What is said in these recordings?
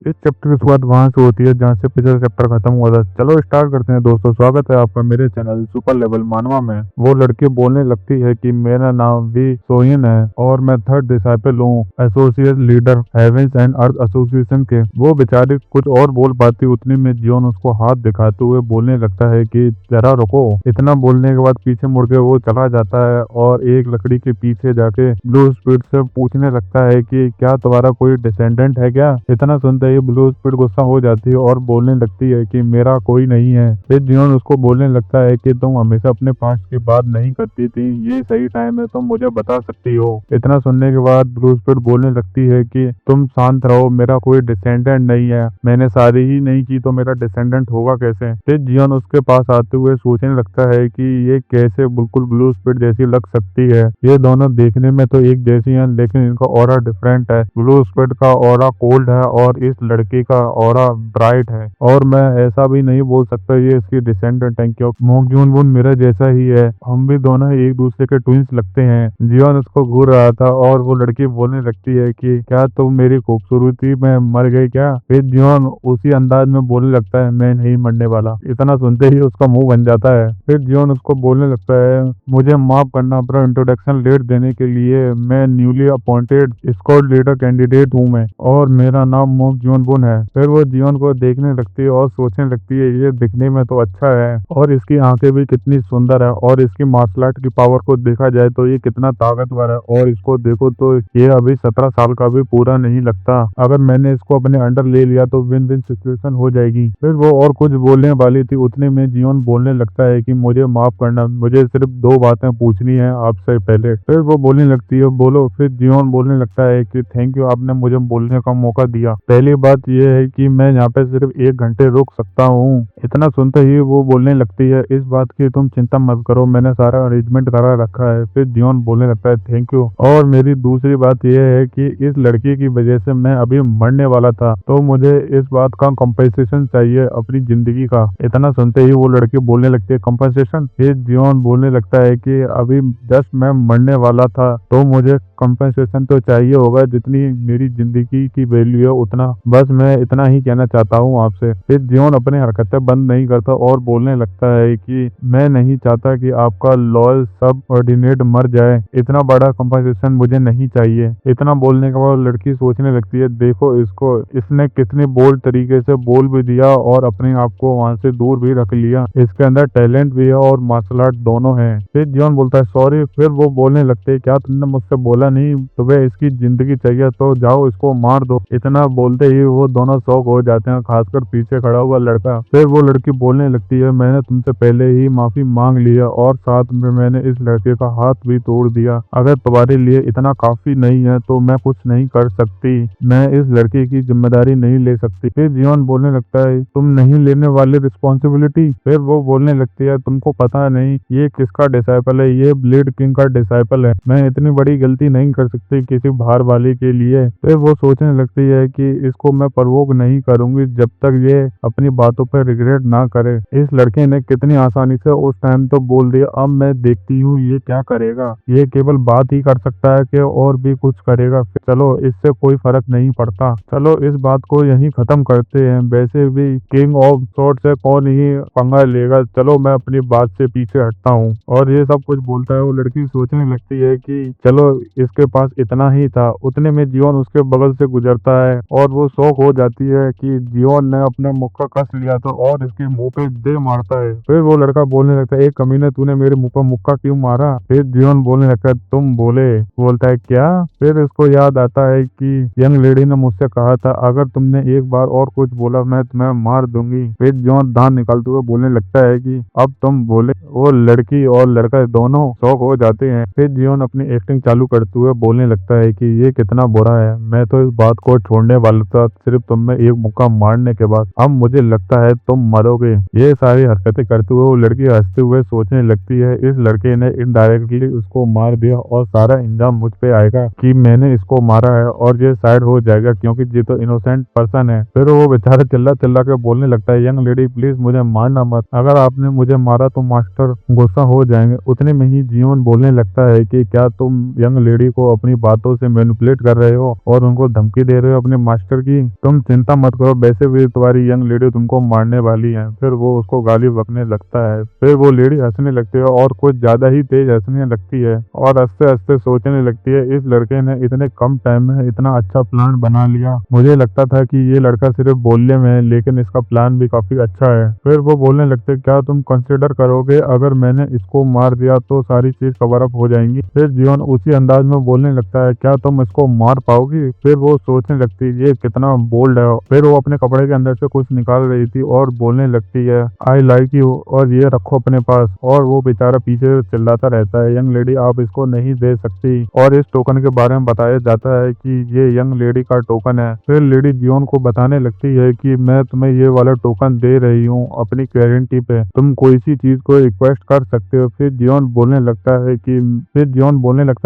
इस चैप्टर की शुरुआत वहां से होती है जहां से पिछला चैप्टर खत्म हुआ था। चलो स्टार्ट करते हैं दोस्तों। स्वागत है आपका मेरे चैनल सुपर लेवल मानवा में। वो लड़की बोलने लगती है कि मेरा नाम भी सोहिन है और मैं थर्ड डिसाइपल हूँ, associate leader heaven's and earth association के। वो बेचारी कुछ और बोल पाती, उतनी में जियोन उसको हाथ दिखाते हुए बोलने लगता है कि जरा रुको। इतना बोलने के बाद पीछे मुड़ के वो चला जाता है और एक लकड़ी के पीछे जाके ब्लू स्पीड से पूछने लगता है कि क्या तुम्हारा कोई डिसेंडेंट है क्या। इतना सुनते ही ब्लू स्पीड गुस्सा हो जाती है और बोलने लगती है कि मेरा कोई नहीं है। फिर जियोन उसको बोलने लगता है कि तुम हमेशा अपने पास्ट की बात नहीं करती थी, ये सही टाइम है, तुम मुझे बता सकती हो। इतना सुनने के बाद ब्लू स्पीड बोलने लगती है कि तुम शांत रहो, मेरा कोई डिसेंडेंट नहीं है, मैंने शादी ही नहीं की तो मेरा डिसेंडेंट होगा कैसे। फिर जियोन उसके पास आते हुए सोचने लगता है कि ये कैसे बिल्कुल ब्लू स्पीड जैसी लग सकती है। ये दोनों देखने में तो एक जैसी हैं लेकिन इनका ऑरा डिफरेंट है। ब्लू स्पीड का ऑरा कोल्ड है और इस लड़की का ऑरा ब्राइट है। और मैं ऐसा भी नहीं बोल सकता ये इसकी डिसेंडेंट है क्योंकि मोंग जून वुन मेरा जैसा ही है, हम भी दोनों एक दूसरे के ट्विंस लगते हैं। जियोन उसको घूर रहा था और वो लड़की बोलने लगती है कि क्या तुम मेरी खूबसूरती में मर गई क्या। फिर जियोन उसी अंदाज में बोलने लगता है मैं नहीं मरने वाला। इतना सुनते ही उसका मुंह बन जाता है। फिर जियोन उसको बोलने लगता है मुझे माफ करना, अपना इंट्रोडक्शन लेट देने के लिए, मैं newly appointed squad leader candidate हूँ मैं, और मेरा नाम मोंग जून बुन है। फिर वो जियोन को देखने लगती है और सोचने लगती है ये दिखने में तो अच्छा है और इसकी आंखें भी कितनी सुंदर है और इसकी मार्शल आर्ट की पावर को देखा जाए तो ये कितना ताकतवर है और इसको देखो तो ये अभी 17 साल का भी पूरा नहीं लगता। अगर मैंने इसको अपने अंडर ले लिया तो विन विन सिचुएशन हो जाएगी। फिर वो और कुछ बोलने वाली थी, उतने में जियोन बोलने लगता है कि मुझे माफ करना, मुझे सिर्फ दो बातें पूछनी है आपसे पहले। फिर वो बोलने लगती है बोलो। फिर जियोन बोलने लगता है कि थैंक यू, आपने मुझे बोलने का मौका दिया। पहली बात यह है कि मैं यहाँ पे सिर्फ 1 घंटे रुक सकता हूँ। इतना सुनते ही वो बोलने लगती है इस बात की तुम चिंता मत करो, मैंने सारा अरेंजमेंट करा रखा है। फिर जियोन बोलने लगता है थैंक यू। और मेरी दूसरी बात यह है कि इस लड़की की वजह से मैं अभी मरने वाला था तो मुझे इस बात का कंपनसेशन चाहिए अपनी जिंदगी का। इतना सुनते ही वो लड़की बोलने लगती है कंपनसेशन। फिर जियोन बोलने लगता है कि अभी जस्ट मैं मरने वाला था तो मुझे कंपनसेशन तो चाहिए होगा, जितनी मेरी जिंदगी की वैल्यू है उतना, बस मैं इतना ही कहना चाहता हूँ आपसे। फिर जियोन अपने हरकतें बंद नहीं करता और बोलने लगता है कि मैं नहीं चाहता कि आपका लॉयल सब ऑर्डिनेट मर जाए, इतना बड़ा कंपनसेशन मुझे नहीं चाहिए। इतना बोलने के बाद लड़की सोचने लगती है देखो इसको, इसने कितनी बोल्ड तरीके से बोल भी दिया और अपने आप को वहां से दूर भी रख लिया, इसके अंदर टैलेंट भी है और मार्शल आर्ट दोनों है। फिर जियोन बोलता है सॉरी। फिर वो बोलने लगते हैं क्या तुमने मुझसे बोला नहीं, तुम्हें इसकी जिंदगी चाहिए तो जाओ इसको मार दो। इतना बोलते ही वो दोनों शौक हो जाते हैं, खासकर पीछे खड़ा हुआ लड़का। फिर वो लड़की बोलने लगती है मैंने तुमसे पहले ही माफी मांग लिया और साथ में मैंने इस लड़के का हाथ भी तोड़ दिया, अगर तुम्हारे लिए इतना काफी नहीं है तो मैं कुछ नहीं कर सकती, मैं इस लड़के की जिम्मेदारी नहीं ले सकती। फिर जियोन बोलने लगता है तुम नहीं लेने वाले रिस्पॉन्सिबिलिटी। फिर वो बोलने लगती है तुमको पता नहीं ये किसका डिसाइपल है, ये ब्लेड किंग का डिसाइपल है, मैं इतनी बड़ी गलती नहीं कर सकती किसी बाहर वाले के लिए। फिर वो सोचने लगती है कि इसको मैं प्रवोक नहीं करूंगी जब तक ये अपनी बातों पर रिग्रेट ना करे। इस लड़के ने कितनी आसानी से उस टाइम तो बोल दिया, अब मैं देखती हूँ ये क्या करेगा, ये केवल बात ही कर सकता है कि और भी कुछ करेगा। चलो इससे कोई फर्क नहीं पड़ता, चलो इस बात को यहीं खत्म करते हैं, वैसे भी किंग ऑफ शॉर्ट से कौन ही पंगा लेगा, चलो मैं अपनी बात से पीछे हटता हूँ। और ये सब कुछ बोलता है। वो लड़की सोचने लगती है कि चलो इसके पास इतना ही था। उतने में जियोन उसके बगल से गुजरता है और वो शौक हो जाती है कि जियोन ने अपना मुक्का कस लिया तो और इसके मुंह पे दे मारता है। फिर वो लड़का बोलने लगता है एक कमीने तूने मेरे मुंह पर मुक्का क्यों मारा। फिर जियोन बोलने लगता है तुम बोले। बोलता है क्या। फिर इसको याद आता है कि यंग लेडी ने मुझसे कहा था अगर तुमने एक बार और कुछ बोला मैं तुम्हें मार दूंगी। फिर जियोन दांत निकालते हुए बोलने लगता है कि अब तुम बोले। वो लड़की और लड़का दोनों शौक हो जाते हैं। फिर जियोन अपनी एक्टिंग चालू करते हुए बोलने लगता है कि ये कितना बुरा है, मैं तो इस बात को छोड़ने वाला था सिर्फ तुम में एक मुक्का मारने के बाद, अब मुझे लगता है तुम मरोगे। ये सारी हरकतें करते हुए वो लड़की हंसते हुए सोचने लगती है इस लड़के ने इनडायरेक्टली उसको मार दिया और सारा इंजाम मुझ पे आएगा कि मैंने इसको मारा है और ये साइड हो जाएगा क्योंकि ये तो इनोसेंट पर्सन है। फिर वो बेचारा चिल्ला चिल्ला के बोलने लगता है यंग लेडी प्लीज मुझे मारना मत, अगर आपने मुझे मारा तो मास्टर गुस्सा हो जाएंगे। उतने में ही जियोन बोलने लगता है कि क्या तुम यंग लेडी को अपनी बातों से मैनिपुलेट कर रहे हो और उनको धमकी दे रहे हो अपने मास्टर की कि तुम चिंता मत करो, वैसे भी तुम्हारी यंग लेडी तुमको मारने वाली है। फिर वो उसको गाली बकने लगता है। फिर वो लेडी हंसने लगती है और कुछ ज्यादा ही तेज हंसने लगती है और हंसते हंसते सोचने लगती है, इस लड़के ने इतने कम टाइम में इतना अच्छा प्लान बना लिया। मुझे लगता था कि ये लड़का सिर्फ बोलने में है, लेकिन इसका प्लान भी काफी अच्छा है। फिर वो बोलने लगते, क्या तुम कंसिडर करोगे अगर मैंने इसको मार दिया तो सारी चीज कवर अप हो जाएंगी। फिर जियोन उसी अंदाज में बोलने लगता है, क्या तुम इसको मार पाओगी। फिर वो सोचने लगती है ये कितना बोल्ड है। फिर वो अपने कपड़े के अंदर से कुछ निकाल रही थी और बोलने लगती है, आई लाइक यू और ये रखो अपने पास। और वो बेचारा पीछे चिल्लाता रहता है, यंग लेडी आप इसको नहीं दे सकती। और इस टोकन के बारे में बताया जाता है कि ये यंग लेडी का टोकन है। फिर लेडी जियोन को बताने लगती है कि मैं तुम्हें ये वाला टोकन दे रही हूँ अपनी गारंटी पे, तुम कोई सी चीज को रिक्वेस्ट कर सकते हो। फिर जियोन बोलने लगता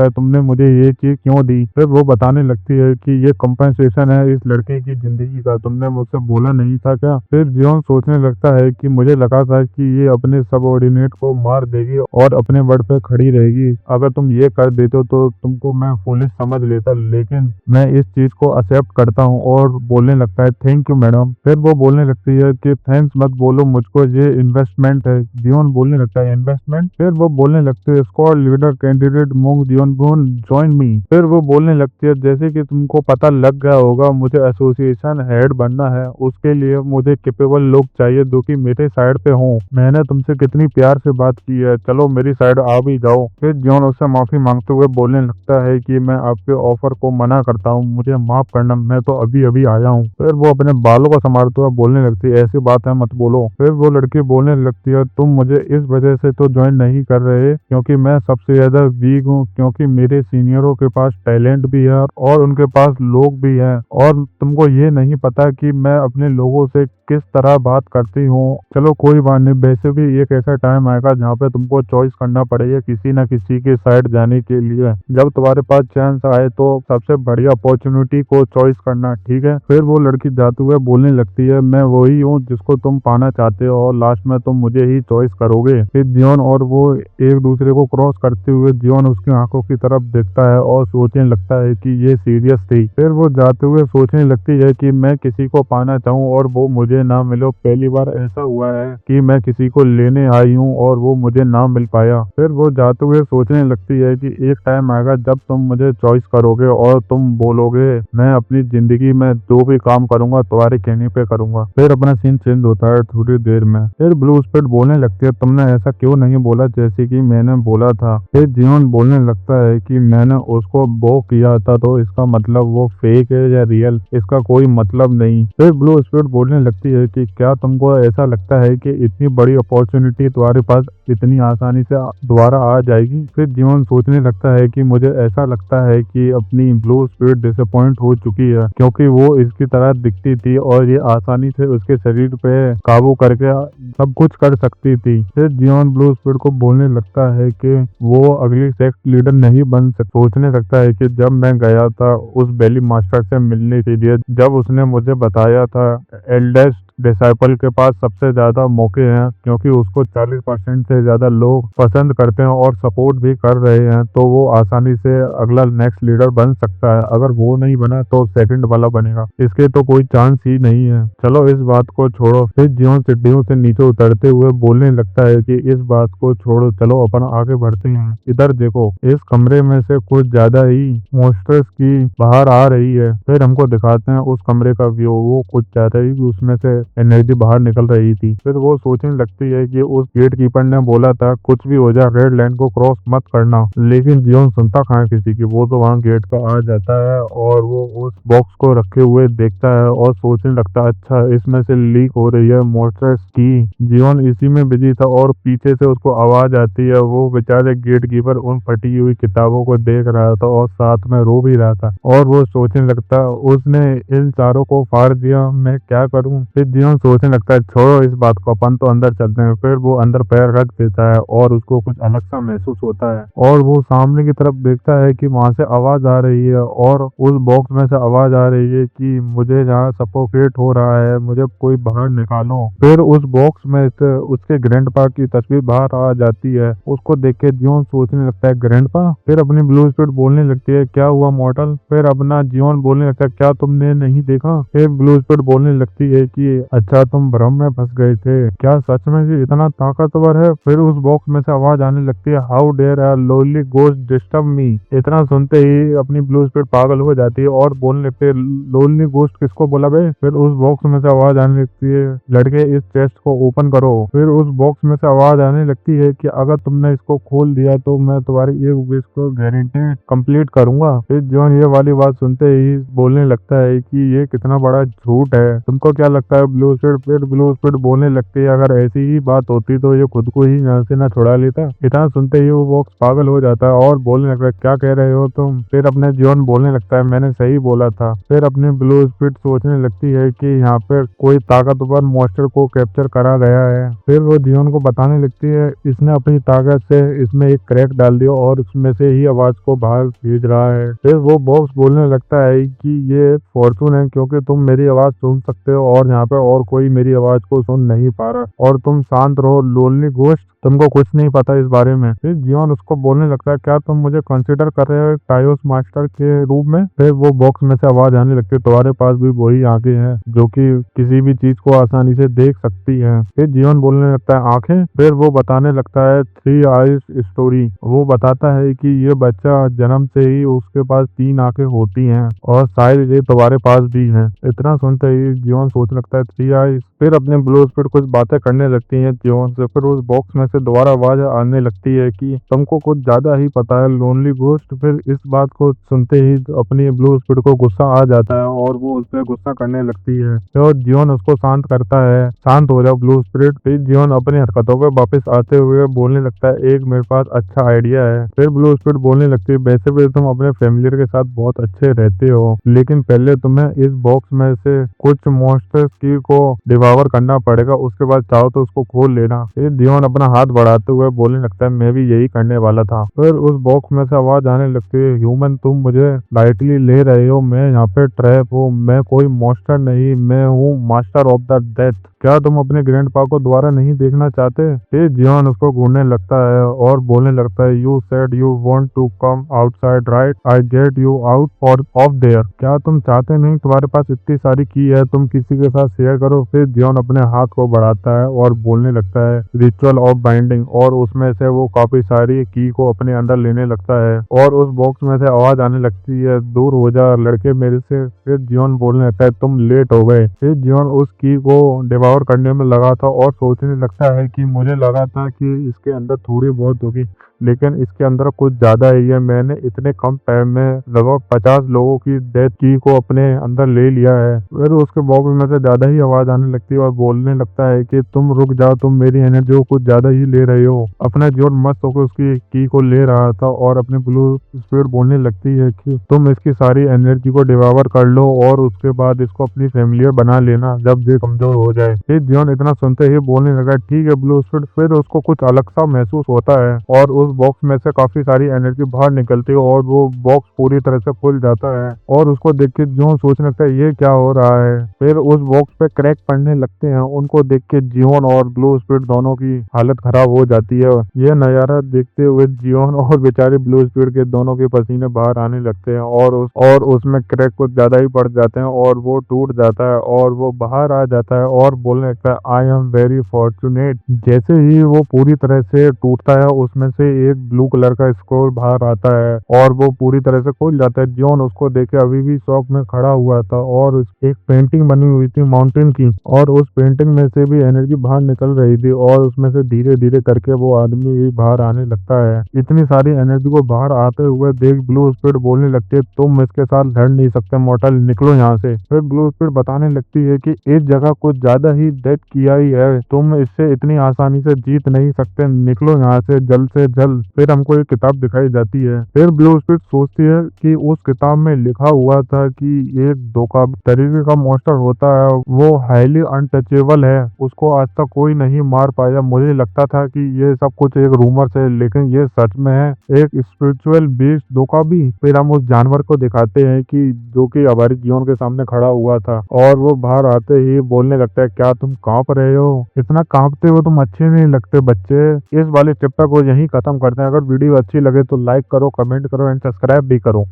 है तुमने मुझे ये चीज क्यों दी। फिर वो बताने लगती है कि ये कंपनसेशन है इस लड़के की जिंदगी का, तुमने मुझसे बोला नहीं था क्या। फिर जियोन सोचने लगता है कि मुझे लगा था कि ये अपने सबऑर्डिनेट को मार देगी और अपने वर्ड पे खड़ी रहेगी। अगर तुम ये कर देते हो तो तुमको मैं फुलिश समझ लेता, लेकिन मैं इस चीज को एक्सेप्ट करता हूँ। और बोलने लगता है थैंक यू मैडम। फिर वो बोलने लगती है कि थैंक्स मत बोलो मुझको, ये इन्वेस्टमेंट है। जियोन बोलने लगता है इन्वेस्टमेंट। फिर वो बोलने लगती है squad leader candidate Mong Jeonbon join me. फिर वो बोलने लगती है जैसे कि तुमको पता लग गया होगा मुझे एसोसिएशन हेड बनना है, उसके लिए मुझे कैपेबल लोग चाहिए जो कि मेरे साइड पे हों। मैंने तुमसे कितनी प्यार से बात की है, चलो मेरी साइड आ भी जाओ। फिर जियोन उससे माफी मांगते हुए बोलने लगता है कि मैं आपके ऑफर को मना करता हूँ, मुझे माफ करना, मैं तो अभी अभी आया हूँ। फिर वो अपने बालों को संभालते हुए बोलने लगती है ऐसी बात है मत बोलो। फिर वो लड़की बोलने लगती है तुम मुझे इस वजह से तो ज्वाइन नहीं कर रहे क्योंकि मैं सबसे ज्यादा वीक हूँ, क्योंकि मेरे सीनियरों के पास टैलेंट भी है और उनके पास लोग भी हैं, और तुमको ये नहीं पता कि मैं अपने लोगों से किस तरह बात करती हूँ। चलो कोई बात नहीं, वैसे भी एक ऐसा टाइम आएगा जहाँ पे तुमको चॉइस करना पड़ेगा किसी न किसी के साइड जाने के लिए। जब तुम्हारे पास चांस आए तो सबसे बढ़िया अपॉर्चुनिटी को चॉइस करना, ठीक है। फिर वो लड़की जाते हुए बोलने लगती है मैं वही हूँ जिसको तुम पाना चाहते हो और लास्ट में तुम मुझे ही चॉइस करोगे। फिर जियोन और वो एक दूसरे को क्रॉस करते हुए जियोन उसकी आंखों की तरफ देखता है और सोचने लगता है कि ये सीरियस थी। फिर वो जाते हुए सोचने लगती है कि मैं किसी को पाना चाहूँ और वो मुझे ना मिलो। पहली बार ऐसा हुआ है कि मैं किसी को लेने आई हूँ और वो मुझे ना मिल पाया। फिर वो जाते हुए सोचने लगती है कि एक टाइम आएगा जब तुम मुझे चॉइस करोगे और तुम बोलोगे मैं अपनी जिंदगी में जो भी काम करूंगा तुम्हारे कहने पे करूंगा। फिर अपना सीन चेंज होता है थोड़ी देर में। फिर ब्लू स्पिरिट बोलने लगती है तुमने ऐसा क्यों नहीं बोला जैसे कि मैंने बोला था। फिर जियोन बोलने लगता है कि मैंने उसको वो किया था तो इसका मतलब वो फेक है या रियल, इसका कोई मतलब नहीं। फिर ब्लू स्पिरिट बोलने लगती है कि क्या तुमको ऐसा लगता है कि इतनी बड़ी अपॉर्चुनिटी तुम्हारे पास इतनी आसानी से दोबारा आ जाएगी। फिर जीवन सोचने लगता है कि मुझे ऐसा लगता है कि अपनी ब्लू स्पिरिट डिसअपॉइंट हो चुकी है क्योंकि वो इसकी तरह दिखती थी और ये आसानी से उसके शरीर पे काबू करके सब कुछ कर सकती थी। फिर जीवन ब्लू स्पिरिट को बोलने लगता है कि वो अगली सेक्ट लीडर नहीं बन सकता। सोचने लगता है कि जब मैं गया था उस बेली मास्टर से मिलने के लिए, जब उसने मुझे बताया था एल्डेस्ट डिसाइपल के पास सबसे ज्यादा मौके हैं क्योंकि उसको 40% से ज्यादा लोग पसंद करते हैं और सपोर्ट भी कर रहे हैं, तो वो आसानी से अगला नेक्स्ट लीडर बन सकता है। अगर वो नहीं बना तो सेकंड वाला बनेगा, इसके तो कोई चांस ही नहीं है। चलो इस बात को छोड़ो। फिर जीवन सीढ़ियों से नीचे उतरते हुए बोलने लगता है कि इस बात को छोड़ो, चलो अपन आगे बढ़ते हैं। इधर देखो, इस कमरे में से कुछ ज्यादा ही मॉन्स्टर्स की बाहर आ रही है। फिर हमको दिखाते हैं उस कमरे का व्यू, वो कुछ ज्यादा ही उसमें से एनर्जी बाहर निकल रही थी। फिर वो सोचने लगती है कि उस गेट कीपर ने बोला था कुछ भी हो जाए रेड लाइन को क्रॉस मत करना, लेकिन जीवन सुनता कहाँ है किसी की। वो तो वहाँ गेट पर आ जाता है और वो उस बॉक्स को रखे हुए देखता है और सोचने लगता है अच्छा इसमें से लीक हो रही है मॉन्स्टर्स की। जीवन इसी में बिजी था और पीछे से उसको आवाज आती है। वो बेचारे गेट कीपर उन फटी हुई किताबों को देख रहा था और साथ में रो भी रहा था और वो सोचने लगता उसने इन चारों को फाड़ दिया, मैं क्या करूं। फिर जियोन सोचने लगता है छोड़ो इस बात को, अपन तो अंदर चलते हैं। फिर वो अंदर पैर रख देता है और उसको कुछ अलग सा महसूस होता है और वो सामने की तरफ देखता है कि वहां से आवाज आ रही है और उस बॉक्स में से आवाज आ रही है कि मुझे यहाँ सफोकेट हो रहा है, मुझे कोई बाहर निकालो। फिर उस बॉक्स में से उसके ग्रैंडपा की तस्वीर बाहर आ जाती है। उसको देख के जियोन सोचने लगता है ग्रैंडपा। फिर अपनी ब्लू स्पिरिट बोलने लगती है क्या हुआ मॉडल। फिर अपना जियोन बोलने लगता है क्या तुमने नहीं देखा। फिर ब्लू स्पिरिट बोलने लगती है कि अच्छा तुम भ्रम में फंस गए थे, क्या सच में ये इतना ताकतवर है। फिर उस बॉक्स में से आवाज आने लगती है how dare a lonely ghost disturb me. इतना सुनते ही अपनी ब्लू स्पिरिट पागल हो जाती है और बोलने लगती है लोनली गोस्ट किसको बोला बे। फिर उस बॉक्स में से आवाज आने लगती है लड़के इस चेस्ट को ओपन करो। फिर उस बॉक्स में से आवाज आने लगती है कि अगर तुमने इसको खोल दिया तो मैं तुम्हारी एक विश को गारंटी कंप्लीट करूंगा। फिर जॉन ये वाली बात सुनते ही बोलने लगता है कि ये कितना बड़ा झूठ है, तुमको क्या लगता है ब्लू स्पिरिट। फिर ब्लू स्पिरिट बोलने लगती है अगर ऐसी ही बात होती तो ये खुद को ही यहाँ से ना छुड़ा लेता। इतना सुनते ही वो बॉक्स पागल हो जाता है और बोलने लगता है क्या कह रहे हो तुम। फिर अपने जॉन बोलने लगता है मैंने सही बोला था। फिर अपनी ब्लू स्पिरिट सोचने लगती है कि यहाँ पे कोई ताकतवर मॉन्स्टर को कैप्चर करा गया है। फिर वो जियोन को बताने लगती है इसने अपनी ताकत से इसमें एक क्रैक डाल दिया और उसमें से ही आवाज को बाहर भेज रहा है। फिर वो बॉक्स बोलने लगता है कि ये फॉर्चून है क्योंकि तुम मेरी आवाज सुन सकते हो और यहाँ पे और कोई मेरी आवाज को सुन नहीं पा रहा। और तुम शांत रहो लोनली गोस्ट, तुमको कुछ नहीं पता इस बारे में। फिर जियोन उसको बोलने लगता है क्या तुम मुझे कंसिडर कर रहे हो टायोस मास्टर के रूप में। फिर वो बॉक्स में से आवाज आने लगती है तुम्हारे पास भी वही आंखें हैं जो कि किसी भी चीज को आसानी से देख सकती है। फिर जियोन बोलने लगता है आंखें। फिर वो बताने लगता है 3 आइज स्टोरी। वो बताता है कि ये बच्चा जन्म से ही उसके पास 3 आंखें होती हैं और शायद ये तुम्हारे पास भी हैं। इतना सुनते ही जियोन सोच लगता है 3 आइज। फिर अपने ब्लू स्पिरिट कुछ बातें करने लगती हैं जियोन से। फिर उस बॉक्स में से दोबारा आवाज आने लगती है कि तुमको कुछ ज्यादा ही पता है लोनली गोस्ट। फिर इस बात को सुनते ही अपनी ब्लू स्पिरिट को गुस्सा आ जाता है और वो उस पर गुस्सा करने लगती है और जियोन उसको शांत करता है शांत हो जाओ ब्लू स्पिरिट। फिर जियोन अपनी हरकतों पर वापस आते हुए बोलने लगता है एक मेरे पास अच्छा आइडिया है। फिर ब्लू स्पिरिट बोलने लगती है वैसे भी तुम अपने फैमिली के साथ बहुत अच्छे रहते हो लेकिन पहले तुम्हें इस बॉक्स में से कुछ मॉन्स्टर्स की को डिवावर करना पड़ेगा, उसके बाद चाहो तो उसको खोल लेना। फिर जियोन अपना हाथ बढ़ाते हुए बोलने लगता है मैं भी यही करने वाला था। फिर उस बॉक्स में से आवाज आने लगती है ह्यूमन तुम मुझे लाइटली ले रहे हो, मैं यहाँ पे ट्रैप हूँ, मैं कोई मॉन्स्टर नहीं, मैं हूँ मास्टर ऑफ द डेथ। क्या तुम अपने ग्रैंडपा को दोबारा नहीं देखना चाहते। फिर जियोन उसको घूरने लगता है और बोलने लगता है you said you want to come outside right, I get you out और ऑफ देयर। क्या तुम चाहते नहीं, तुम्हारे पास इतनी सारी की है, तुम किसी के साथ शेयर करो। फिर जियोन अपने हाथ को बढ़ाता है और बोलने लगता है रिचुअल ऑफ बाइंडिंग और उसमें से वो काफी सारी की को अपने अंदर लेने लगता है और उस बॉक्स में से आवाज आने लगती है दूर हो जा लड़के मेरे से। फिर जियोन बोलने लगता है तुम लेट हो गए। फिर जियोन उस की को डिवावर करने में लगा था और सोचने लगता है कि मुझे लगा था कि इसके अंदर थोड़ी बहुत होगी लेकिन इसके अंदर कुछ ज्यादा ही है। मैंने इतने कम टाइम में लगभग 50 लोगों की डेथ की को अपने अंदर ले लिया है। फिर उसके बॉक्स में से ज्यादा ही आवाज आने लगती है और बोलने लगता है कि तुम रुक जाओ, तुम मेरी एनर्जी को कुछ ज्यादा ही ले रहे हो। अपना जियोन मस्त होकर उसकी की को ले रहा था और अपने ब्लू स्पिरिट बोलने लगती है कि तुम इसकी सारी एनर्जी को डिवावर कर लो और उसके बाद इसको अपनी फैमिली बना लेना जब ये कमजोर हो जाए। फिर जियोन इतना सुनते ही बोलने लगा ठीक है ब्लू स्पिरिट। फिर उसको कुछ अलग सा महसूस होता है और उस बॉक्स में से काफी सारी एनर्जी बाहर निकलती है और वो बॉक्स पूरी तरह से खुल जाता है और उसको देख के जियोन सोचने लगता है ये क्या हो रहा है। फिर उस बॉक्स पे क्रैक पड़ने लगते हैं, उनको देख के जियोन और ब्लू स्पिरिट दोनों की हालत खराब हो जाती है। यह नजारा देखते हुए जियोन और बेचारे ब्लू स्पिरिट के दोनों के पसीने बाहर आने लगते हैं और उसमें क्रैक कुछ ज्यादा ही पड़ जाते हैं और वो टूट जाता है और वो बाहर आ जाता है और बोलने लगता है आई एम वेरी फॉर्चुनेट। जैसे ही वो पूरी तरह से टूटता है उसमें से एक ब्लू कलर का स्क्रोल बाहर आता है और वो पूरी तरह से खुल जाता है। जियोन उसको देखे अभी भी शॉक में खड़ा हुआ था और एक पेंटिंग बनी हुई थी माउंटेन की और उस पेंटिंग में से भी एनर्जी बाहर निकल रही थी और उसमें से धीरे धीरे करके वो आदमी भी बाहर आने लगता है। इतनी सारी एनर्जी को बाहर आते हुए देख ब्लू स्पिरिट बोलने लगती है तुम इसके साथ लड़ नहीं सकते मॉर्टल, निकलो यहाँ से। फिर ब्लू स्पिरिट बताने लगती है कि इस जगह कुछ ज्यादा ही डेथ किया ही है, तुम इससे इतनी आसानी से जीत नहीं सकते, निकलो यहाँ से जल्द से जल्द चल। फिर हमको एक किताब दिखाई जाती है। फिर ब्लू स्पिरिट सोचती है कि उस किताब में लिखा हुआ था कि एक धोखा तरीके का मॉन्स्टर होता है, वो हाईली अनटचेबल है, उसको आज तक कोई नहीं मार पाया। मुझे लगता था कि ये सब कुछ एक रूमर है, लेकिन ये सच में है, एक स्पिरिचुअल बीस्ट धोखा भी। फिर हम उस जानवर को दिखाते हैं कि जो कि हमारे जीवन के सामने खड़ा हुआ था, और वो बाहर आते ही बोलने लगता है, क्या तुम कांप रहे हो? इतना कांपते हो तुम, अच्छे नहीं लगते बच्चे। इस वाले चैप्टर को यहीं खत्म करते हैं। अगर वीडियो अच्छी लगे तो लाइक करो, कमेंट करो एंड सब्सक्राइब भी करो।